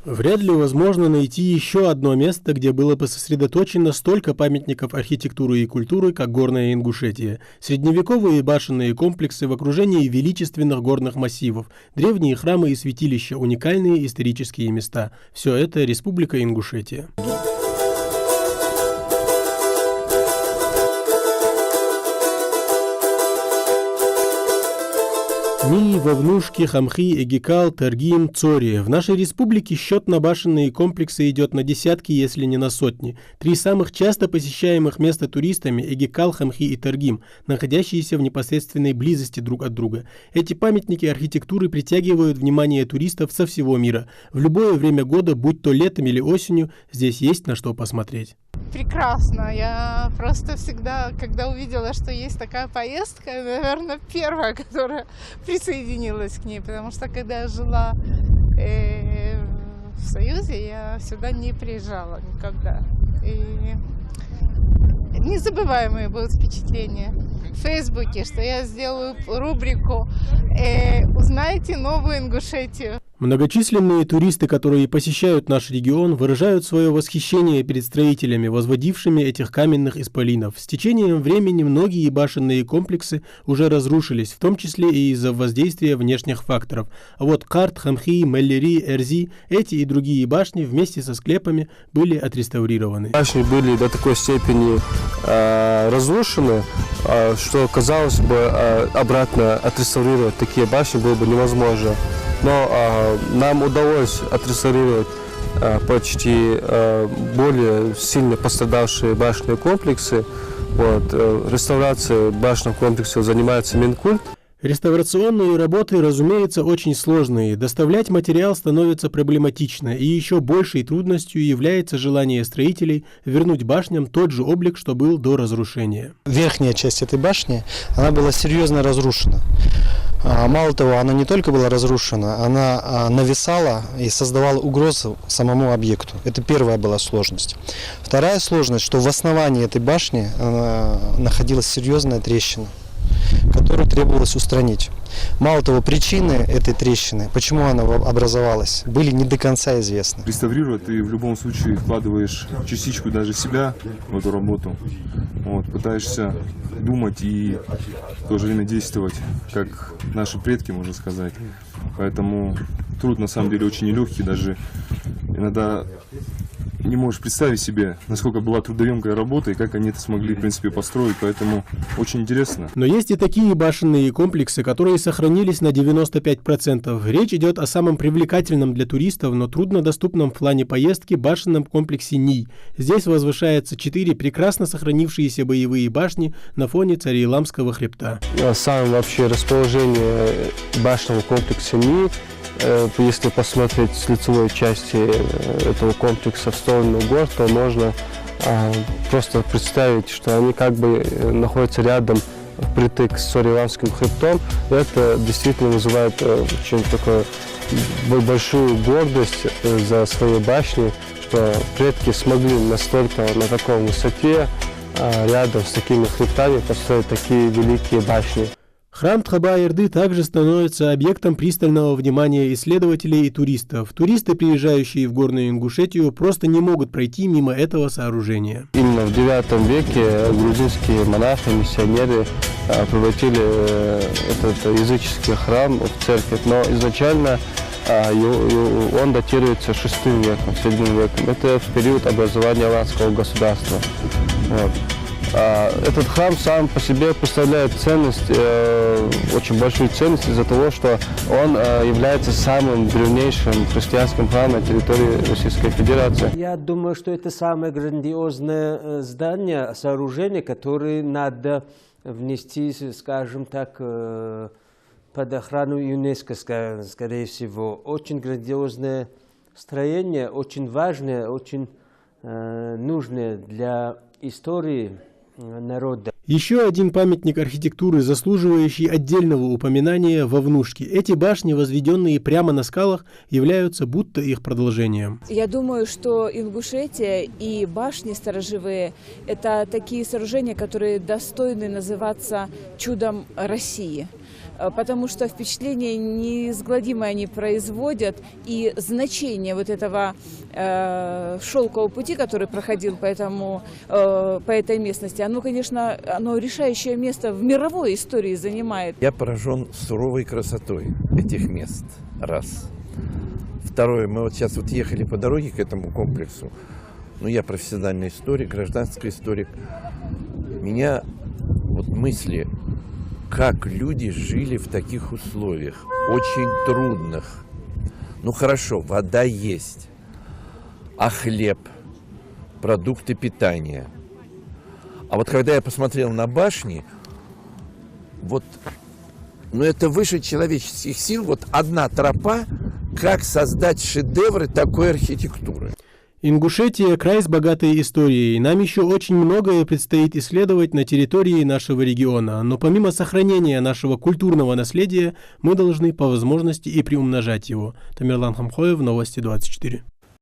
Вряд ли возможно найти еще одно место, где было бы сосредоточено столько памятников архитектуры и культуры, как Горная Ингушетия. Средневековые башенные комплексы в окружении величественных горных массивов, древние храмы и святилища, уникальные исторические места. Все это Республика Ингушетия. Ни, Вовнушки, Хамхи, Эгикал, Тергим, Цори. В нашей республике счет на башенные комплексы идет на десятки, если не на сотни. Три самых часто посещаемых места туристами – Эгикал, Хамхи и Тергим, находящиеся в непосредственной близости друг от друга. Эти памятники архитектуры притягивают внимание туристов со всего мира. В любое время года, будь то летом или осенью, здесь есть на что посмотреть. Прекрасно. Я просто всегда, когда увидела, что есть такая поездка, наверное, первая, которая присоединилась к ней, потому что когда я жила в Союзе, я сюда не приезжала никогда. И незабываемые будут впечатления в Фейсбуке, что я сделаю рубрику «Узнайте новую Ингушетию». Многочисленные туристы, которые посещают наш регион, выражают свое восхищение перед строителями, возводившими этих каменных исполинов. С течением времени многие башенные комплексы уже разрушились, в том числе и из-за воздействия внешних факторов. А вот Карт, Хамхи, Меллери, Эрзи, эти и другие башни вместе со склепами были отреставрированы. Башни были до такой степени разрушены, что, казалось бы, обратно отреставрировать такие башни было бы невозможно. Но нам удалось отреставрировать почти более сильно пострадавшие башенные комплексы. Реставрацией башенных комплексов занимается Минкульт. Реставрационные работы, разумеется, очень сложные. Доставлять материал становится проблематично, и еще большей трудностью является желание строителей вернуть башням тот же облик, что был до разрушения. Верхняя часть этой башни, она была серьезно разрушена. Мало того, она не только была разрушена, она нависала и создавала угрозу самому объекту. Это первая была сложность. Вторая сложность, что в основании этой башни находилась серьезная трещина, которую требовалось устранить. Мало того, причины этой трещины, почему она образовалась, были не до конца известны. Реставрируя, ты в любом случае вкладываешь частичку даже себя в эту работу. Пытаешься думать и в то же время действовать, как наши предки, можно сказать. Поэтому труд на самом деле очень нелегкий, даже иногда не можешь представить себе, насколько была трудоемкая работа и как они это смогли, в принципе, построить, поэтому очень интересно. Но есть и такие башенные комплексы, которые сохранились на 95%. Речь идет о самом привлекательном для туристов, но труднодоступном в плане поездки башенном комплексе Ний. Здесь возвышается 4 прекрасно сохранившиеся боевые башни на фоне Царейламского хребта. Самое вообще расположение башенного комплекса Ний, если посмотреть с лицевой части этого комплекса в сторону гор, то можно просто представить, что они как бы находятся рядом, впритык с Царейламским хребтом. Это действительно вызывает очень такую большую гордость за свои башни, что предки смогли настолько на такой высоте рядом с такими хребтами построить такие великие башни. Храм Тхаба-Эрды также становится объектом пристального внимания исследователей и туристов. Туристы, приезжающие в Горную Ингушетию, просто не могут пройти мимо этого сооружения. Именно в IX веке грузинские монахи, миссионеры превратили этот языческий храм в церковь, но изначально он датируется VI веком, VII веком. Это в период образования аланского государства. Этот храм сам по себе представляет ценность, очень большую ценность из-за того, что он является самым древнейшим христианским храмом на территории Российской Федерации. Я думаю, что это самое грандиозное здание, сооружение, которое надо внести, скажем так, под охрану ЮНЕСКО, скорее всего. Очень грандиозное строение, очень важное, очень нужное для истории народа. Еще один памятник архитектуры, заслуживающий отдельного упоминания, Вовнушки. Эти башни, возведенные прямо на скалах, являются будто их продолжением. Я думаю, что Ингушетия и башни сторожевые – это такие сооружения, которые достойны называться чудом России. потому что впечатление неизгладимое они производят, и значение вот этого шелкового пути, который проходил по этой местности, оно, конечно, оно решающее место в мировой истории занимает. Я поражен суровой красотой этих мест, раз. Второе, мы вот сейчас ехали по дороге к этому комплексу. Ну, я профессиональный историк, гражданский историк. Меня вот мысли, как люди жили в таких условиях, очень трудных. Ну, хорошо, вода есть, а хлеб, продукты питания. А вот когда я посмотрел на башни, вот, ну, это выше человеческих сил, вот одна тропа, как создать шедевры такой архитектуры. Ингушетия – край с богатой историей. Нам еще очень многое предстоит исследовать на территории нашего региона, но помимо сохранения нашего культурного наследия, мы должны по возможности и приумножать его. Тамерлан Хамхоев, Новости 24.